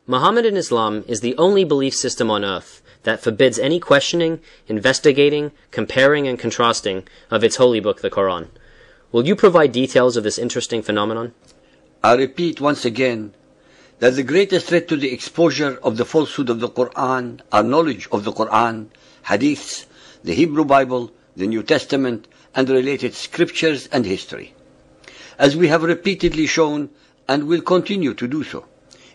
Mohammedan Islam is the only belief system on earth that forbids any questioning, investigating, comparing, and contrasting of its holy book, the Quran. Will you provide details of this interesting phenomenon? I repeat once again that the greatest threat to the exposure of the falsehood of the Quran are knowledge of the Quran, hadiths, the Hebrew Bible, the New Testament, and related scriptures and history. As we have repeatedly shown, and will continue to do so,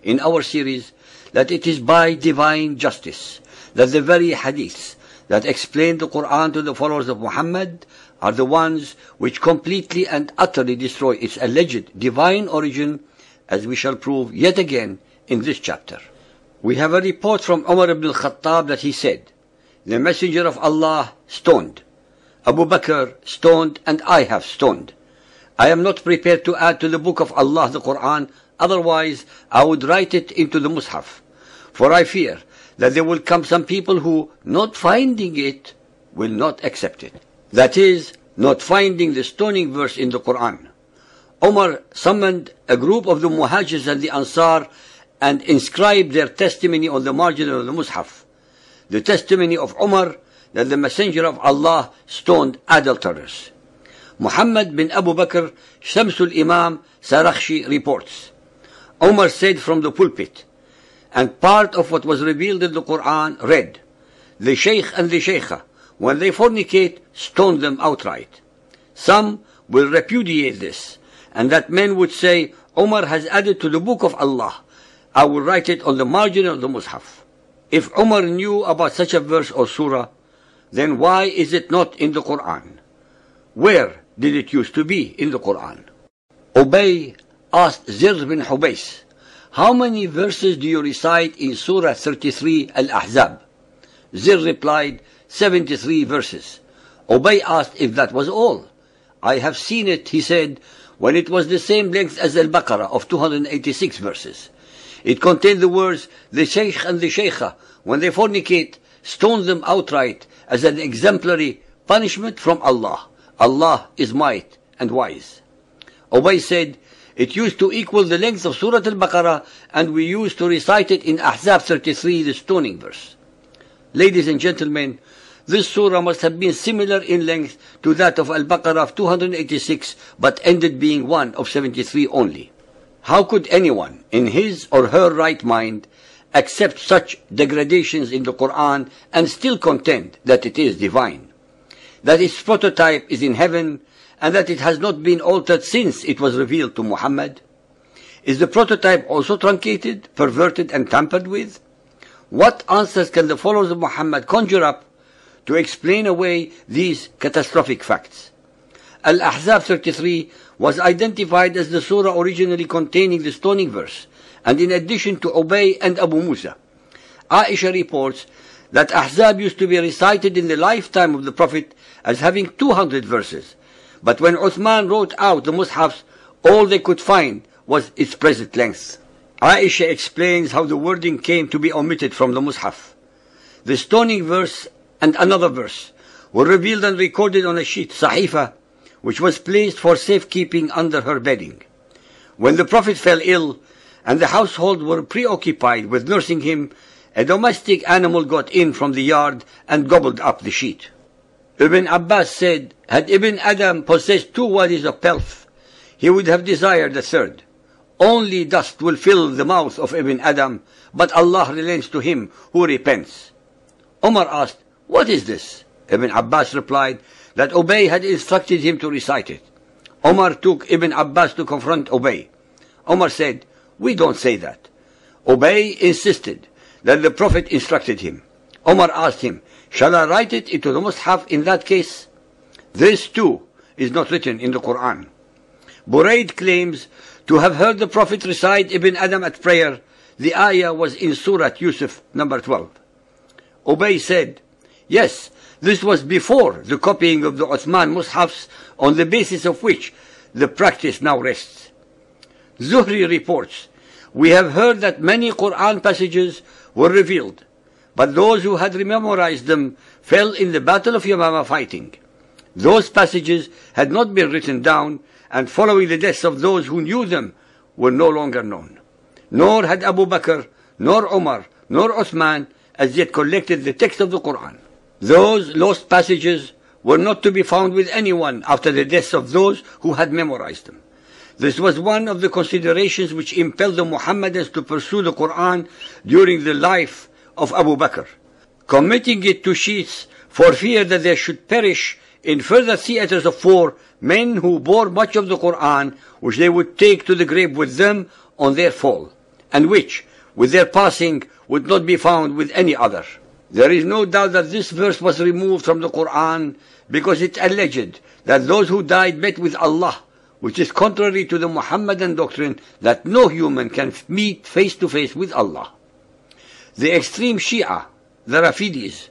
in our series, that it is by divine justice that the very hadiths that explain the Quran to the followers of Muhammad are the ones which completely and utterly destroy its alleged divine origin, as we shall prove yet again in this chapter. We have a report from Umar ibn al-Khattab that he said, "The Messenger of Allah stoned, Abu Bakr stoned, and I have stoned. I am not prepared to add to the book of Allah, the Quran, otherwise I would write it into the Mus'haf. For I fear that there will come some people who, not finding it, will not accept it." That is, not finding the stoning verse in the Quran. Umar summoned a group of the Muhajirs and the Ansar and inscribed their testimony on the margin of the Mus'haf. The testimony of Umar that the Messenger of Allah stoned adulterers. Muhammad bin Abu Bakr, Shamsul Imam Sarakhshi reports, Umar said from the pulpit, and part of what was revealed in the Quran read, "The Shaykh and the Shaykha, when they fornicate, stone them outright." Some will repudiate this, and that men would say, Umar has added to the book of Allah. I will write it on the margin of the Mus'haf. If Umar knew about such a verse or surah, then why is it not in the Quran? Where did it used to be in the Quran? Ubay asked Zir bin Hubays, "How many verses do you recite in Surah 33 Al-Ahzab?" Zir replied, 73 verses. Ubay asked if that was all. "I have seen it," he said, "when it was the same length as Al-Baqarah of 286 verses. It contained the words, 'The Shaykh and the Shaykha, when they fornicate, stone them outright as an exemplary punishment from Allah. Allah is might and wise.'" Ubay said, "It used to equal the length of Surah Al-Baqarah, and we used to recite it in Ahzab 33, the stoning verse." Ladies and gentlemen, this surah must have been similar in length to that of Al-Baqarah of 286, but ended being one of 73 only. How could anyone, in his or her right mind, accept such degradations in the Quran and still contend that it is divine, that its prototype is in heaven, and that it has not been altered since it was revealed to Muhammad? Is the prototype also truncated, perverted, and tampered with? What answers can the followers of Muhammad conjure up to explain away these catastrophic facts? Al-Ahzab 33 was identified as the surah originally containing the stoning verse, and in addition to Ubay and Abu Musa. Aisha reports that Ahzab used to be recited in the lifetime of the Prophet as having 200 verses, but when Uthman wrote out the Mus'hafs, all they could find was its present length. Aisha explains how the wording came to be omitted from the Mus'haf. The stoning verse and another verse were revealed and recorded on a sheet, Sahifa, which was placed for safekeeping under her bedding. When the Prophet fell ill and the household were preoccupied with nursing him, a domestic animal got in from the yard and gobbled up the sheet. Ibn Abbas said, had Ibn Adam possessed 2 wadis of pelf, he would have desired a third. Only dust will fill the mouth of Ibn Adam, but Allah relents to him who repents. Umar asked, "What is this?" Ibn Abbas replied that Ubay had instructed him to recite it. Umar took Ibn Abbas to confront Ubay. Umar said, "We don't say that." Ubay insisted that the Prophet instructed him. Umar asked him, "Shall I write it into the Mus'haf in that case?" This too is not written in the Quran. Burayd claims to have heard the Prophet recite Ibn Adam at prayer. The ayah was in Surah Yusuf, number 12. Ubay said, "Yes, this was before the copying of the Uthman Mus'hafs, on the basis of which the practice now rests." Zuhri reports, "We have heard that many Quran passages were revealed, but those who had memorized them fell in the battle of Yamama fighting. Those passages had not been written down, and following the deaths of those who knew them were no longer known. Nor had Abu Bakr nor Umar, nor Uthman as yet collected the text of the Quran. Those lost passages were not to be found with anyone after the deaths of those who had memorized them. This was one of the considerations which impelled the Muhammadans to pursue the Quran during the life of Abu Bakr, committing it to sheaths for fear that there should perish in further theaters of war men who bore much of the Quran, which they would take to the grave with them on their fall, and which, with their passing, would not be found with any other. There is no doubt that this verse was removed from the Quran because it alleged that those who died met with Allah, which is contrary to the Muhammadan doctrine that no human can meet face to face with Allah. The extreme Shia, the Rafidis,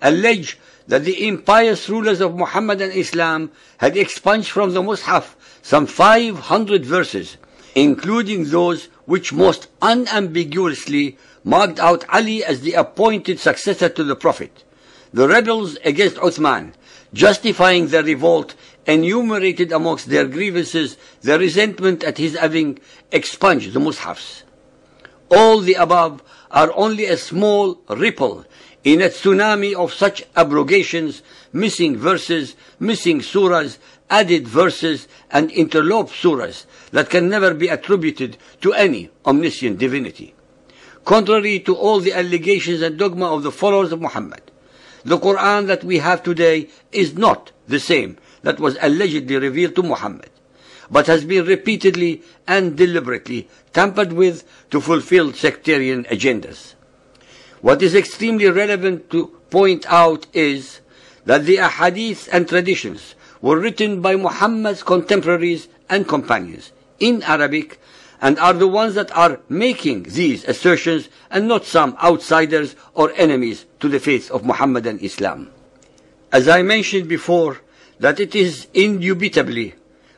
allege that the impious rulers of Muhammadan Islam had expunged from the Mus'haf some 500 verses, including those which most unambiguously marked out Ali as the appointed successor to the Prophet. The rebels against Uthman, justifying their revolt, enumerated amongst their grievances their resentment at his having expunged the Mus'hafs. All the above are only a small ripple in a tsunami of such abrogations, missing verses, missing surahs, added verses, and interloped surahs that can never be attributed to any omniscient divinity. Contrary to all the allegations and dogma of the followers of Muhammad, the Quran that we have today is not the same that was allegedly revealed to Muhammad, but has been repeatedly and deliberately tampered with to fulfill sectarian agendas. What is extremely relevant to point out is that the ahadith and traditions were written by Muhammad's contemporaries and companions in Arabic, and are the ones that are making these assertions, and not some outsiders or enemies to the faith of Muhammadan Islam. As I mentioned before, that it is indubitably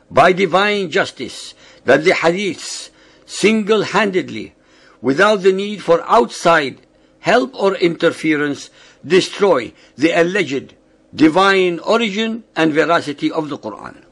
by divine justice that the hadiths single-handedly, without the need for outside help or interference, destroy the alleged divine origin and veracity of the Quran.